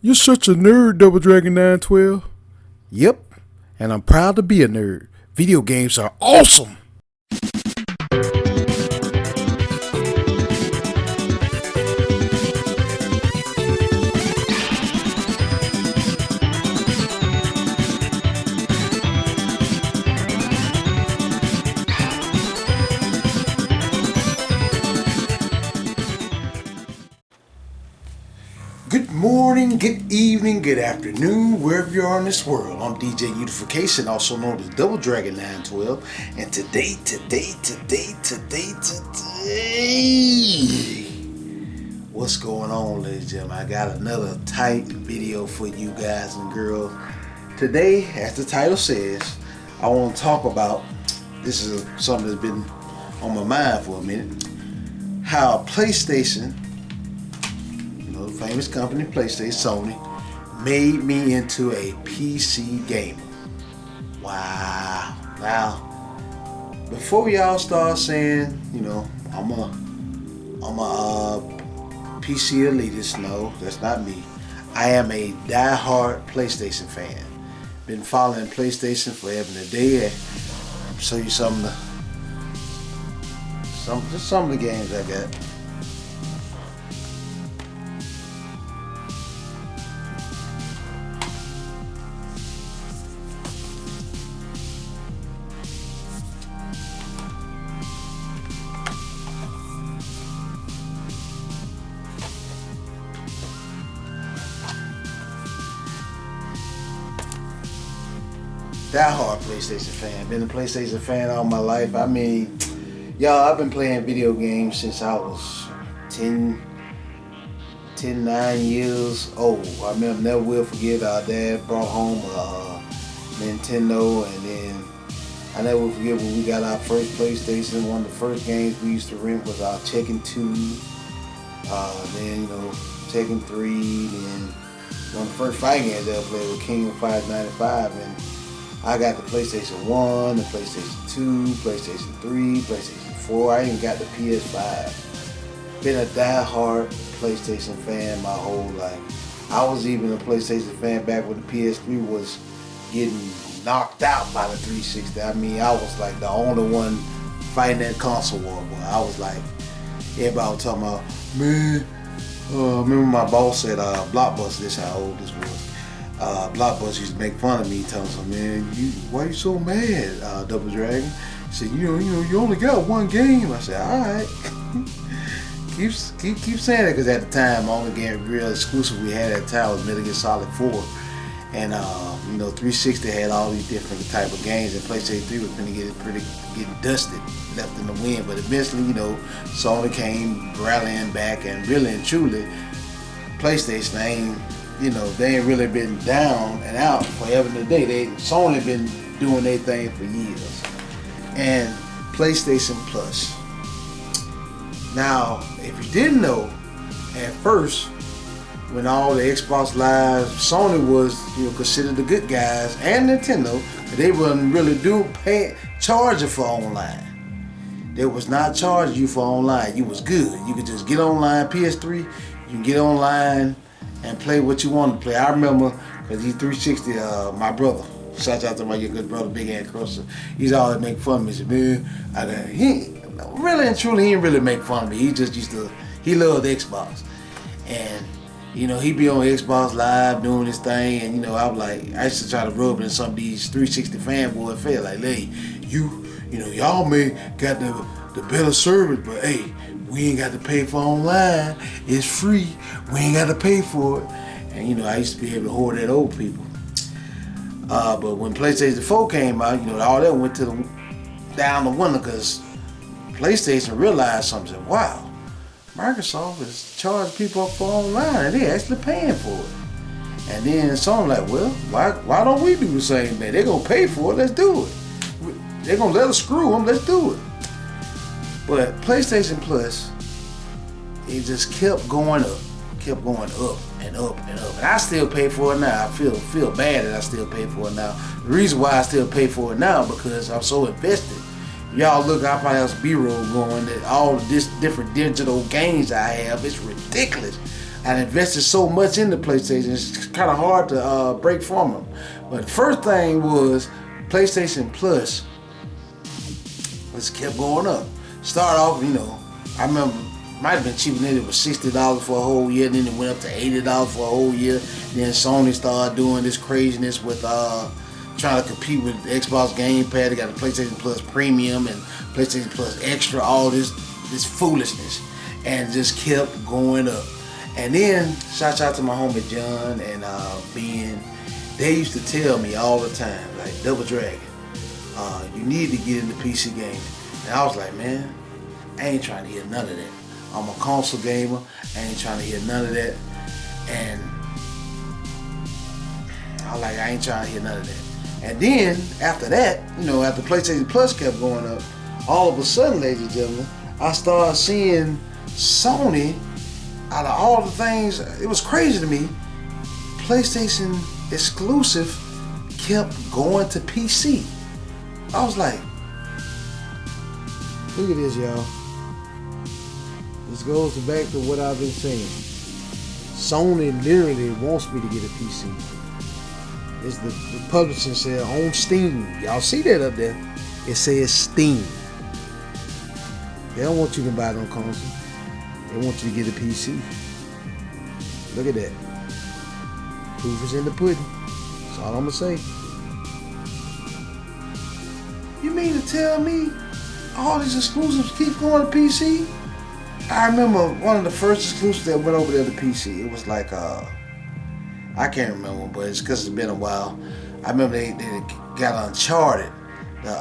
You're such a nerd, Double Dragon 912. Yep, and I'm proud to be a nerd. Video games are awesome! Good morning, good evening, good afternoon, wherever you are in this world. I'm DJ Unification, also known as Double Dragon 912. And today, what's going on, ladies and gentlemen? I got another tight video for you guys and girls. Today, as the title says, I want to talk about, this is something that's been on my mind for a minute, how PlayStation, famous company PlayStation, Sony, made me into a PC gamer. Wow. Now, before y'all start saying, I'm a PC elitist, no, that's not me. I am a die-hard PlayStation fan. Been following PlayStation forever and a day. I'll show you some of the games I got. Die-hard PlayStation fan. Been a PlayStation fan all my life. I mean, y'all, I've been playing video games since I was 9 years old. I remember, never will forget, our dad brought home a Nintendo, and then I never will forget when we got our first PlayStation. One of the first games we used to rent was our Tekken 2, then Tekken 3, then one of the first fighting games I ever played was King of Fighters 95, and I got the PlayStation 1, the PlayStation 2, PlayStation 3, PlayStation 4. I even got the PS5. Been a die-hard PlayStation fan my whole life. I was even a PlayStation fan back when the PS3 was getting knocked out by the 360. I mean, I was like the only one fighting that console war. Boy. I was like, everybody was talking about, man, remember my boss said, Blockbuster, this is how old this was. Blockbuster used to make fun of me, telling me, man, why you so mad, Double Dragon? He said, you only got one game. I said, all right. keep saying it, because at the time, the only game real exclusive we had at the time was Metal Gear Solid 4. And 360 had all these different type of games, and PlayStation 3 was going to get dusted, left in the wind. But eventually, Sony came rallying back, and really and truly, PlayStation they ain't really been down and out forever and a day. Sony been doing their thing for years. And PlayStation Plus. Now, if you didn't know, at first, when all the Xbox Live, Sony was considered the good guys, and Nintendo, they wasn't really charging for online. They was not charging you for online. You was good. You could just get online. PS3, you can get online and play what you want to play. I remember, because he's 360, my brother, shout out to my good brother, Big Ant Crusher, he's always make fun of me. He said, man, he really and truly, he didn't really make fun of me. He just he loved Xbox. And, he be on Xbox Live doing his thing, and, I was like, I used to try to rub it in some of these 360 fanboy feel like, hey, y'all may got the better service, but hey, we ain't got to pay for online. It's free. We ain't got to pay for it. And I used to be able to hoard that old people. But when PlayStation 4 came out, all that went down the window, because PlayStation realized something. Wow, Microsoft is charging people up for online, and they're actually paying for it. And then Sony like, well, why don't we do the same thing? They're gonna pay for it. Let's do it. They're gonna let us screw them. Let's do it. But PlayStation Plus, it just kept going up and up. And I still pay for it now. I feel bad that I still pay for it now. The reason why I still pay for it now, because I'm so invested. Y'all look, I probably have some B-roll going, that all this different digital games I have, it's ridiculous. I invested so much in the PlayStation, it's kind of hard to break from them. But the first thing was PlayStation Plus, which kept going up. Start off, I remember might have been cheaper than it was $60 for a whole year, then it went up to $80 for a whole year. Then Sony started doing this craziness with trying to compete with the Xbox Game Pass. They got the PlayStation Plus Premium and PlayStation Plus Extra, all this foolishness, and just kept going up. And then shout out to my homie John and Ben. They used to tell me all the time, like, Double Dragon, you need to get into PC gaming. And I was like, man, I ain't trying to hear none of that. I'm a console gamer. I ain't trying to hear none of that. And I ain't trying to hear none of that. And then after that, after PlayStation Plus kept going up, all of a sudden, ladies and gentlemen, I started seeing Sony, out of all the things, it was crazy to me, PlayStation exclusive kept going to PC. I was like, look at this, y'all. This goes back to what I've been saying. Sony literally wants me to get a PC. It's the publishing said on Steam. Y'all see that up there? It says Steam. They don't want you to buy no console. They want you to get a PC. Look at that. Proof is in the pudding. That's all I'm gonna say. You mean to tell me all these exclusives keep going to PC? I remember one of the first exclusives that went over there to PC. It was like I can't remember, but it's because it's been a while. I remember they got Uncharted, the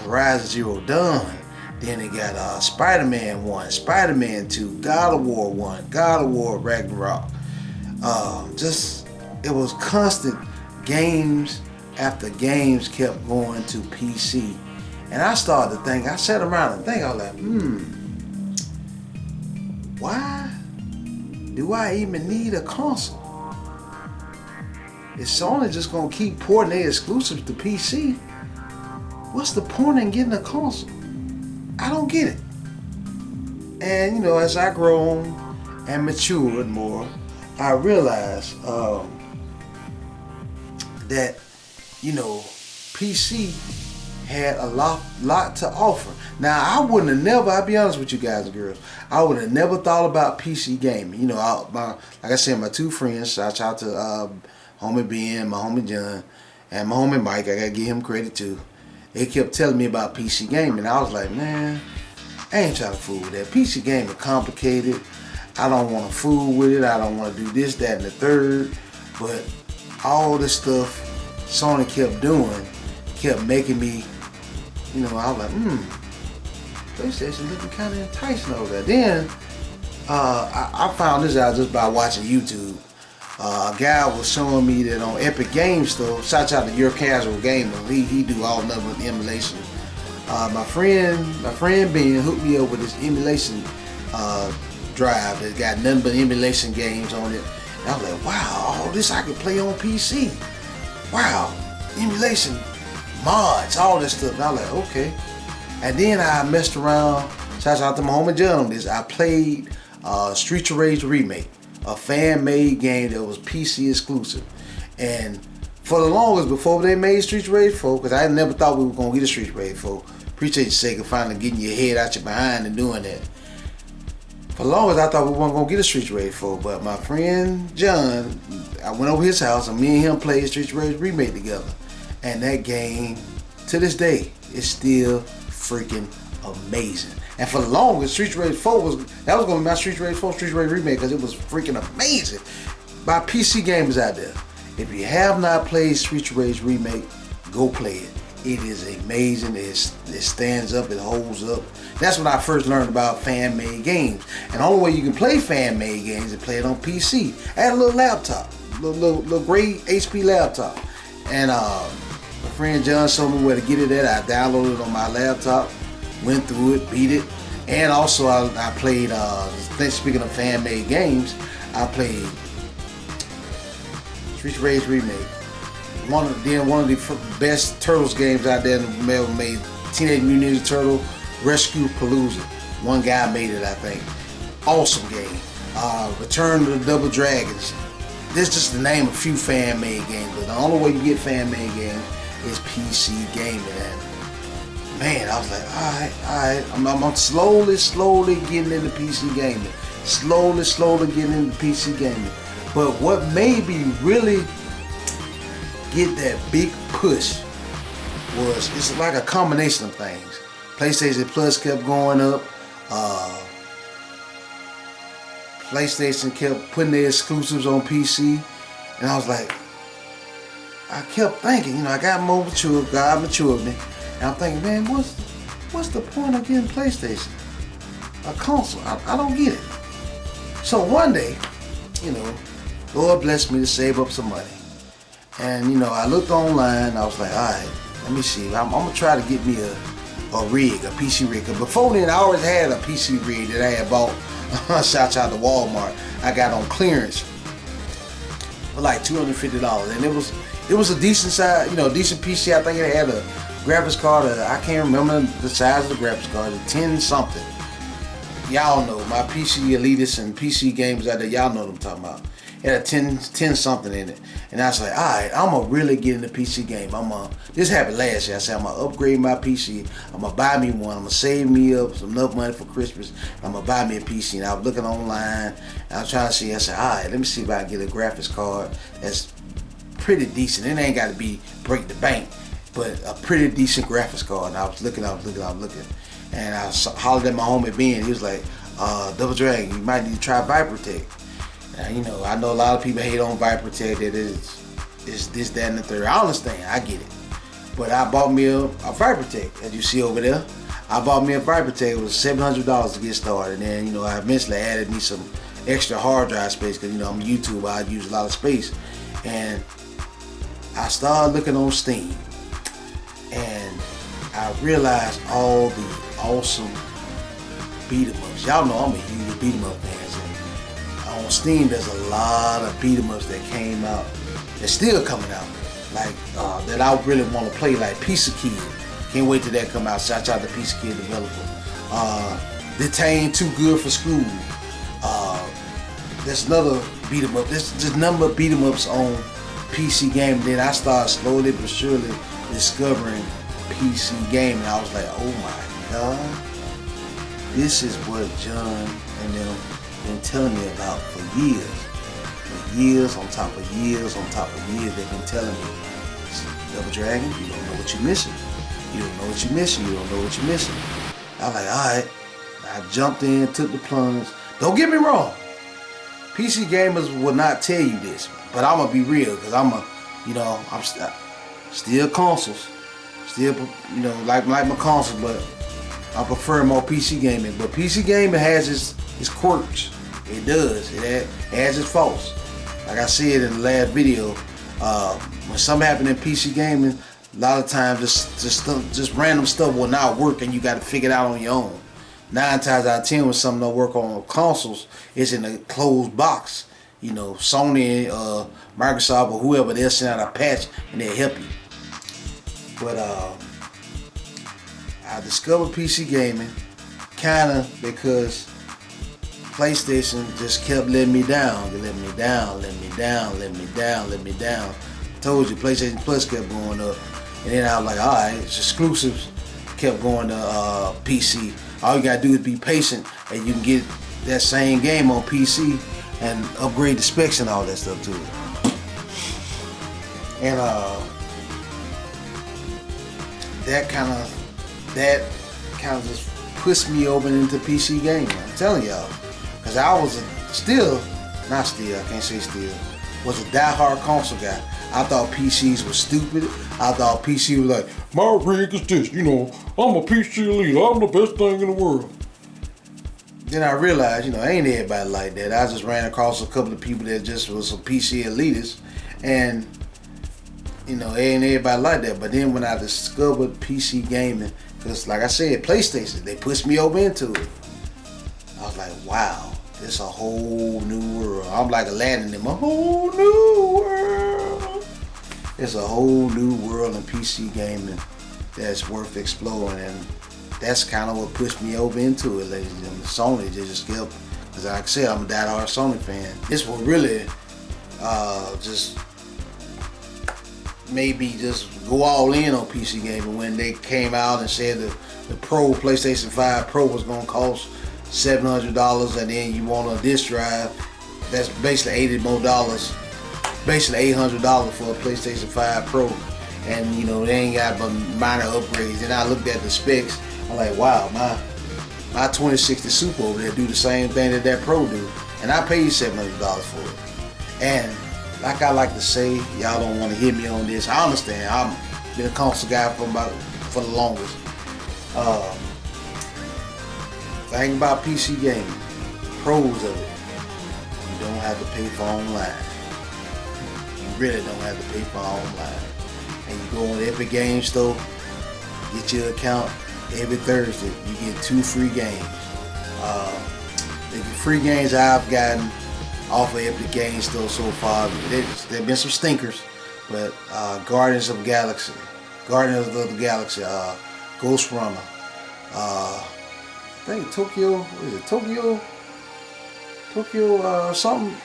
Horizon Zero Dawn. Then they got Spider-Man 1, Spider-Man 2, God of War 1, God of War Ragnarok. It was constant games after games kept going to PC. And I started to think, I sat around and think, I was like, why do I even need a console? Is Sony just gonna keep porting their exclusives to PC? What's the point in getting a console? I don't get it. And as I grown and matured more, I realized that PC had a lot to offer. Now I wouldn't have never, I'll be honest with you guys and girls, I would have never thought about PC gaming. Like I said, my two friends, shout out to homie Ben, my homie John, and my homie Mike, I gotta give him credit too. They kept telling me about PC gaming. I was like, man, I ain't trying to fool with that. PC gaming complicated. I don't want to fool with it. I don't want to do this, that, and the third. But all this stuff Sony kept doing kept making me, I was like, PlayStation looking kind of enticing over there. Then I found this out just by watching YouTube. A guy was showing me that on Epic Game Store, shout out to Your Casual Gamer, he do all nothing with emulation. My friend Ben hooked me up with this emulation drive that got nothing but emulation games on it. And I was like, wow, all this I can play on PC. Wow, emulation, mods, all this stuff. And I was like, okay. And then I messed around, shout out to my homie John on this. I played Streets of Rage Remake, a fan-made game that was PC exclusive. And for the longest, before they made Streets of Rage 4, because I never thought we were going to get a Streets of Rage 4. Appreciate your sake of finally getting your head out your behind and doing that. For the longest, I thought we weren't going to get a Streets of Rage 4, but my friend John, I went over his house and me and him played Streets of Rage Remake together. And that game, to this day, is still freaking amazing. And for the longest, Streets of Rage 4 was going to be my Streets of Rage 4 Streets of Rage Remake because it was freaking amazing. By PC gamers out there, if you have not played Streets of Rage Remake, go play it. It is amazing. It stands up. It holds up. That's when I first learned about fan-made games. And the only way you can play fan-made games is play it on PC. I had a little laptop, little gray HP laptop. And my friend John showed me where to get it at. I downloaded it on my laptop, went through it, beat it. And also I played, speaking of fan-made games, I played Streets of Rage Remake. One of the best Turtles games out there ever made, Teenage Mutant Ninja Turtle Rescue Palooza. One guy made it, I think. Awesome game. Return to the Double Dragons. This is just to name a few fan-made games, but the only way you get fan-made games is PC gaming. And man, I was like, alright, I'm slowly getting into PC gaming. Slowly getting into PC gaming. But what made me really get that big push was, it's like a combination of things. PlayStation Plus kept going up. PlayStation kept putting their exclusives on PC, and I was like, I kept thinking, I got more mature, God matured me, and I'm thinking, man, what's the point of getting PlayStation, a console? I don't get it. So one day, Lord blessed me to save up some money, and I looked online. I was like, all right, let me see. I'm gonna try to get me a rig, a PC rig. Cause before then, I always had a PC rig that I had bought. Shout out to Walmart. I got on clearance for like $250, and it was a decent size, decent PC. I think it had a graphics card. I can't remember the size of the graphics card. 10 something. Y'all know my PC elitists and PC gamers out there. Y'all know what I'm talking about. It had a 10 something in it, and I was like, all right, I'm gonna really get into PC game. This happened last year. I said I'm gonna upgrade my PC. I'm gonna buy me one. I'm gonna save me up enough money for Christmas. I'm gonna buy me a PC. And I was looking online, and I was trying to see. I said, all right, let me see if I can get a graphics card that's pretty decent. It ain't got to be break the bank, but a pretty decent graphics card. And I was looking, and I hollered at my homie Ben. He was like, Double Dragon, you might need to try ViperTech. Now, I know a lot of people hate on ViperTech, that it's this, that, and the third. I understand, I get it. But I bought me a ViperTech, as you see over there. I bought me a ViperTech. It was $700 to get started. And then, I eventually added me some extra hard drive space, because, I'm a YouTuber, I use a lot of space. And I started looking on Steam, and I realized all the awesome beat 'em ups. Y'all know I'm a huge beat 'em up fan. On Steam, there's a lot of beat 'em ups that came out, that's still coming out, like that I really want to play, like Pizza Kid. Can't wait till that come out. Shout out to Pizza Kid developer. Detained Too Good for School. There's another beat 'em up. There's just a number of beat 'em ups on PC gaming. Then I started slowly but surely discovering PC gaming. I was like, oh my God, this is what John and them been telling me about for years. For years on top of years on top of years, they've been telling me, Double Dragon, you don't know what you're missing. You don't know what you're missing. You don't know what you're missing. I was like, all right. I jumped in, took the plunge. Don't get me wrong. PC gamers will not tell you this, but I'm gonna be real, because I'm still consoles. Still, like my console, but I prefer more PC gaming. But PC gaming has its quirks. It does. It has its faults. Like I said in the last video, when something happens in PC gaming, a lot of times just random stuff will not work, and you got to figure it out on your own. 9 times out of 10, when something don't work on consoles, it's in a closed box. Sony, Microsoft, or whoever, they'll send out a patch and they'll help you. But I discovered PC gaming kinda because PlayStation just kept letting me down. They let me down. Told you, PlayStation Plus kept going up. And then I was like, alright, it's exclusives kept going to PC. All you gotta do is be patient, and you can get that same game on PC and upgrade the specs and all that stuff to it. And that kind of just pushed me over into PC gaming. I'm telling y'all, because I was was a diehard console guy. I thought PCs were stupid. I thought PC was like, my rig is this, I'm a PC elite, I'm the best thing in the world. Then I realized, ain't everybody like that. I just ran across a couple of people that just was some PC elitists, and ain't everybody like that. But then when I discovered PC gaming, because like I said, PlayStation, they pushed me over into it. I was like, wow, it's a whole new world. I'm like Aladdin in a whole new world. It's a whole new world in PC gaming that's worth exploring, and that's kind of what pushed me over into it, ladies and gentlemen. Sony just kept Cause like I said, I'm a diehard Sony fan. This will really just maybe just go all in on PC gaming when they came out and said the PlayStation 5 Pro was gonna cost $700, and then you want a disc drive that's basically $80 more, basically $800 for a PlayStation 5 Pro, and you know they ain't got but minor upgrades. And I looked at the specs, I'm like, wow, my 2060 Super over there do the same thing that Pro do, and I paid $700 for it. And like I like to say, y'all don't want to hear me on this. I understand. I've been a console guy for the longest. Thing about PC gaming, pros of it, you don't have to pay for online. You really don't have to pay for online. And you go on the Epic Game Store, get your account every Thursday. You get 2 free games. The free games I've gotten off of Epic Game Store so far, there've been some stinkers, but Guardians of the Galaxy, Ghost Runner, I think Tokyo something.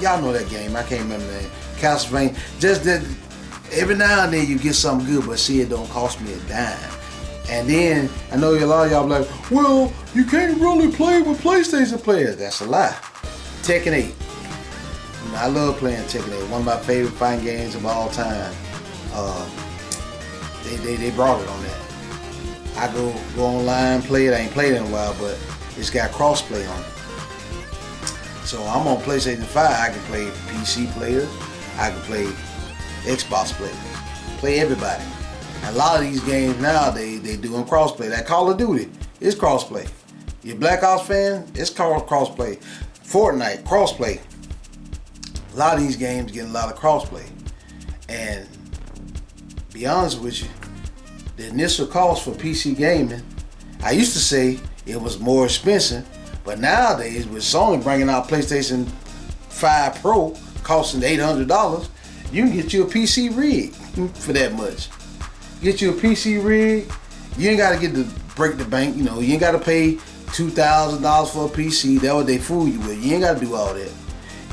Y'all know that game. I can't remember the name. Castlevania. Just that every now and then you get something good, but see, it don't cost me a dime. And then I know a lot of y'all be like, well, you can't really play with PlayStation players. That's a lie. Tekken 8. You know, I love playing Tekken 8. One of my favorite fighting games of all time. They brought it on that. I go online, play it. I ain't played it in a while, but it's got crossplay on it. So I'm on PlayStation 5. I can play PC players. I can play Xbox players. Play everybody. And a lot of these games now, they doing crossplay. That Call of Duty is crossplay. You a Black Ops fan? It's called crossplay. Fortnite, crossplay. A lot of these games getting a lot of crossplay. And be honest with you, the initial cost for PC gaming, I used to say it was more expensive, but nowadays with Sony bringing out PlayStation 5 Pro costing $800, you can get you a PC rig for that much. Get you a PC rig, you ain't gotta break the bank, you know, you ain't gotta pay $2,000 for a PC. That's what they fool you with. You ain't gotta do all that.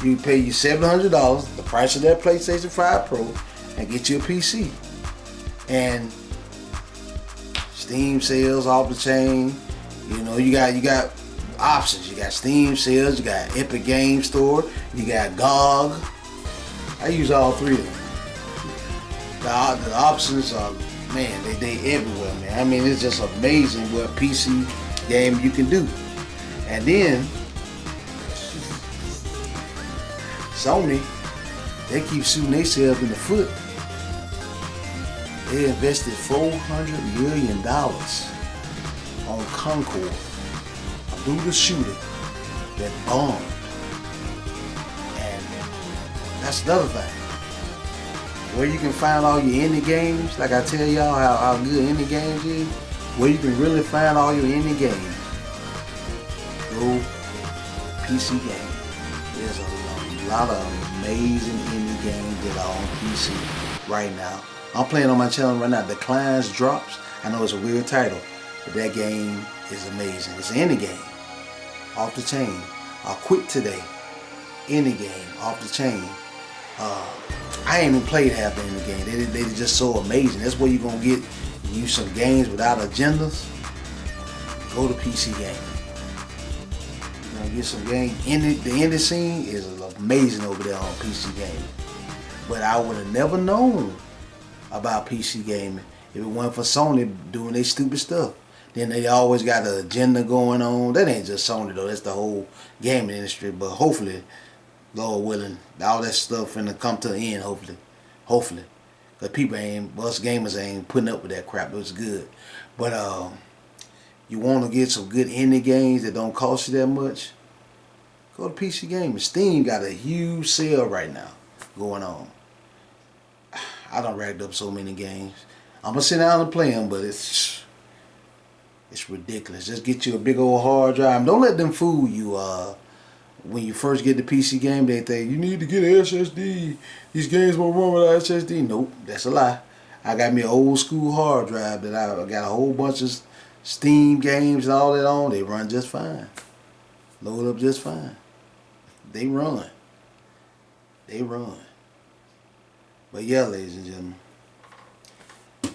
You pay you $700, the price of that PlayStation 5 Pro, and get you a PC. And Steam sales off the chain. You know, you got options. You got Steam sales, you got Epic Game Store, you got GOG. I use all 3 of them. The options are, man, they everywhere, man. I mean, it's just amazing what PC game you can do. And then Sony, they keep shooting themselves in the foot. They invested $400 million on Concord, a do the shooter that bombed. And that's another thing. Where you can find all your indie games, like I tell y'all how good indie games is, where you can really find all your indie games, go PC gaming. There's a lot of amazing indie games that are on PC right now. I'm playing on my channel right now, Declines Drops. I know it's a weird title, but that game is amazing. It's an indie game, off the chain. I'll quit today, indie game, off the chain. I ain't even played half the indie game. They just so amazing. That's where you're gonna get you some games without agendas. Go to PC gaming. You're gonna get some games. The indie scene is amazing over there on PC gaming. But I would have never known about PC gaming if it wasn't for Sony doing their stupid stuff. Then they always got an agenda going on. That ain't just Sony though. That's the whole gaming industry. But hopefully, Lord willing, all that stuff finna come to an end, hopefully. Cause people us gamers ain't putting up with that crap. It was good. But you wanna get some good indie games that don't cost you that much, go to PC Gaming. Steam got a huge sale right now going on. I done racked up so many games. I'm gonna sit down and play them, but it's ridiculous. Just get you a big old hard drive. Don't let them fool you. When you first get the PC game, they think you need to get an SSD. These games won't run without SSD. Nope, that's a lie. I got me an old school hard drive that I got a whole bunch of Steam games and all that on. They run just fine. load up just fine. They run. But yeah, ladies and gentlemen,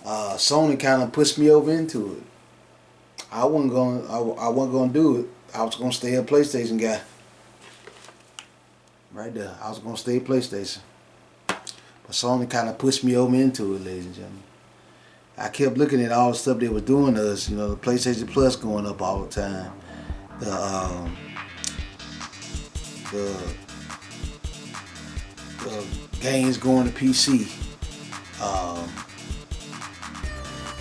Sony kind of pushed me over into it. I wasn't gonna do it. I was gonna stay a PlayStation guy. Right there, I was gonna stay a PlayStation. But Sony kind of pushed me over into it, ladies and gentlemen. I kept looking at all the stuff they were doing to us. You know, the PlayStation Plus going up all the time. The games going to PC.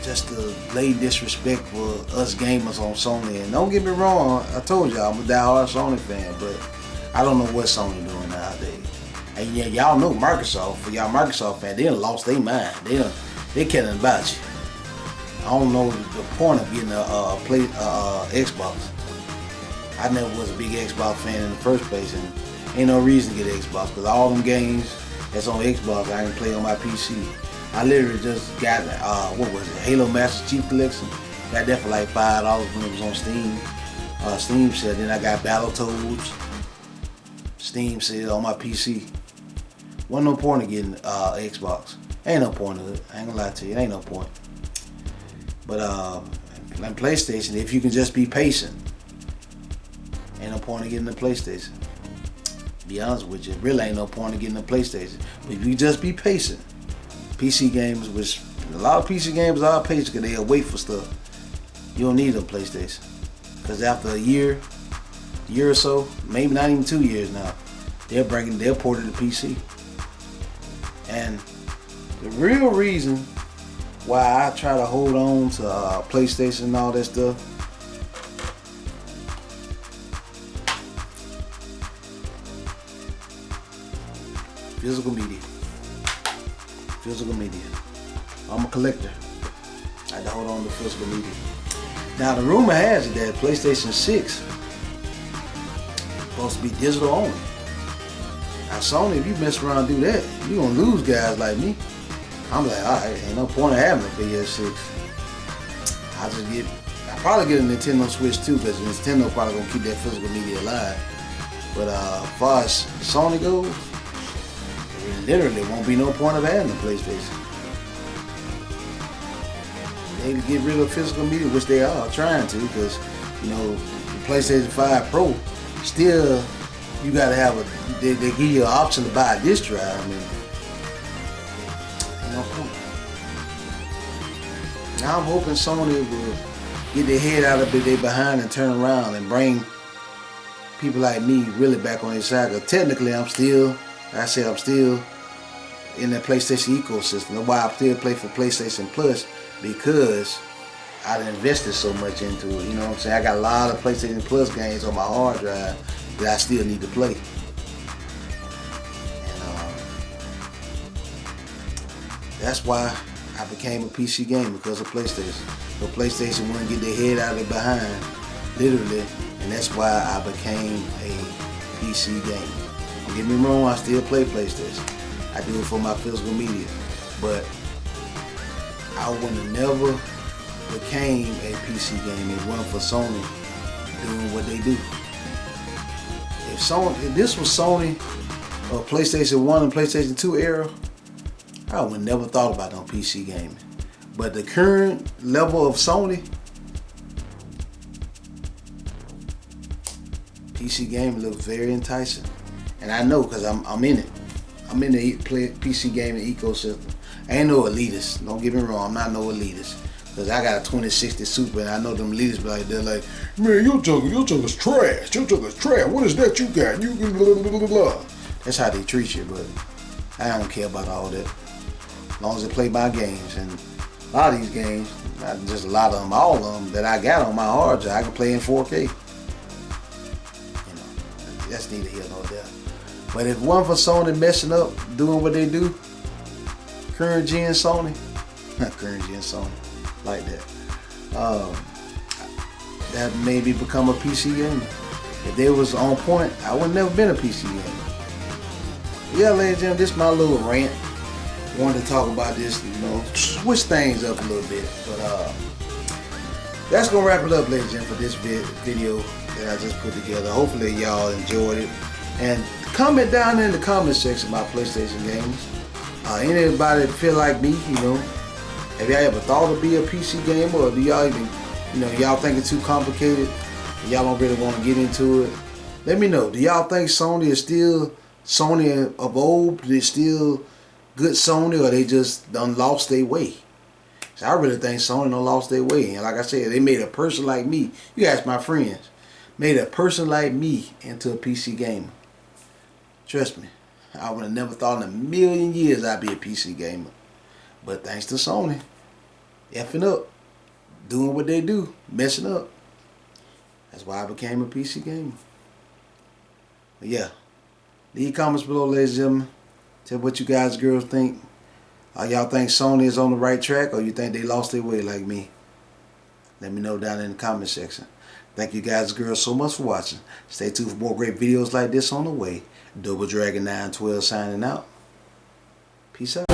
Just the late disrespect for us gamers on Sony. And don't get me wrong, I told y'all I'm a diehard Sony fan, but I don't know what Sony doing nowadays. And yeah, y'all know Microsoft. For y'all Microsoft fans, they done lost their mind. They caring about you. I don't know the point of getting a Xbox. I never was a big Xbox fan in the first place, and ain't no reason to get an Xbox because all them games that's on Xbox I can play on my PC. I literally just got what was it, Halo Master Chief Collection. Got that for like $5 when it was on Steam. Steam sale. Then I got Battletoads. Steam sale on my PC. Wasn't no point of getting Xbox. Ain't no point of it. I ain't gonna lie to you. It ain't no point. But like PlayStation, if you can just be patient, ain't no point of getting a PlayStation. Be honest with you, really ain't no point of getting a PlayStation. But if you just be patient, PC gamers, which a lot of PC gamers are patient because they'll wait for stuff. You don't need a PlayStation. Because after a year or so, maybe not even 2 years now, they're ported to PC. And the real reason why I try to hold on to PlayStation and all that stuff, physical media. I'm a collector. I had to hold on to physical media. Now the rumor has it that PlayStation 6 is supposed to be digital only. Now Sony, if you mess around and do that, you're gonna lose guys like me. I'm like, alright, ain't no point of having a PS6. I'll probably get a Nintendo Switch too, because Nintendo probably gonna keep that physical media alive. But as far as Sony goes, there literally won't be no point of having a PlayStation. They get rid of physical media, which they are trying to, because you know the PlayStation 5 Pro still, you gotta have they give you an option to buy a disc drive. I mean, ain't no point. Now I'm hoping Sony will get their head out of their behind and turn around and bring people like me really back on their side. Cause technically I'm still in the PlayStation ecosystem. That's why I still play for PlayStation Plus, because I invested so much into it. You know what I'm saying? I got a lot of PlayStation Plus games on my hard drive that I still need to play. And that's why I became a PC gamer, because of PlayStation. But PlayStation wouldn't get their head out of their behind, literally, and that's why I became a PC gamer. Don't get me wrong, I still play PlayStation. I do it for my physical media, but I would have never became a PC gamer if it wasn't for Sony doing what they do. If this was Sony or PlayStation 1 and PlayStation 2 era, I would never thought about no PC gaming. But the current level of Sony, PC gaming looks very enticing. And I know, because I'm in it. I'm in the PC gaming ecosystem. I ain't no elitist. Don't get me wrong, I'm not no elitist. Because I got a 2060 Super, and I know them elitists be like, they're like, man, your jugger's trash. Your jugger's trash. What is that you got? You blah, blah, blah, blah. That's how they treat you, but I don't care about all that. As long as they play my games. And a lot of these games, not just a lot of them, all of them that I got on my hard drive, I can play in 4K. You know, that's neither here nor there. But if one for Sony messing up, doing what they do, current gen Sony, like that, that maybe become a PC gamer. If they was on point, I would never been a PC gamer. Yeah, ladies and gentlemen, this is my little rant. Wanted to talk about this, you know, switch things up a little bit. But that's gonna wrap it up, ladies and gentlemen, for this video. that I just put together. Hopefully y'all enjoyed it. And comment down in the comment section about PlayStation games. Anybody feel like me, you know, have y'all ever thought to be a PC gamer, or do y'all even, you know, y'all think it's too complicated and y'all don't really want to get into it? Let me know. Do y'all think Sony is still Sony of old? They still good Sony, or they just done lost their way? So I really think Sony done lost their way. And like I said, they made a person like me, you ask my friends, made a person like me into a PC gamer. Trust me, I would have never thought in a million years I'd be a PC gamer. But thanks to Sony, effing up, doing what they do, messing up. That's why I became a PC gamer. But yeah, leave comments below, ladies and gentlemen. Tell what you guys, girls, think. Y'all think Sony is on the right track, or you think they lost their way like me? Let me know down in the comment section. Thank you guys, girls, so much for watching. Stay tuned for more great videos like this on the way. Double Dragon 912 signing out. Peace out.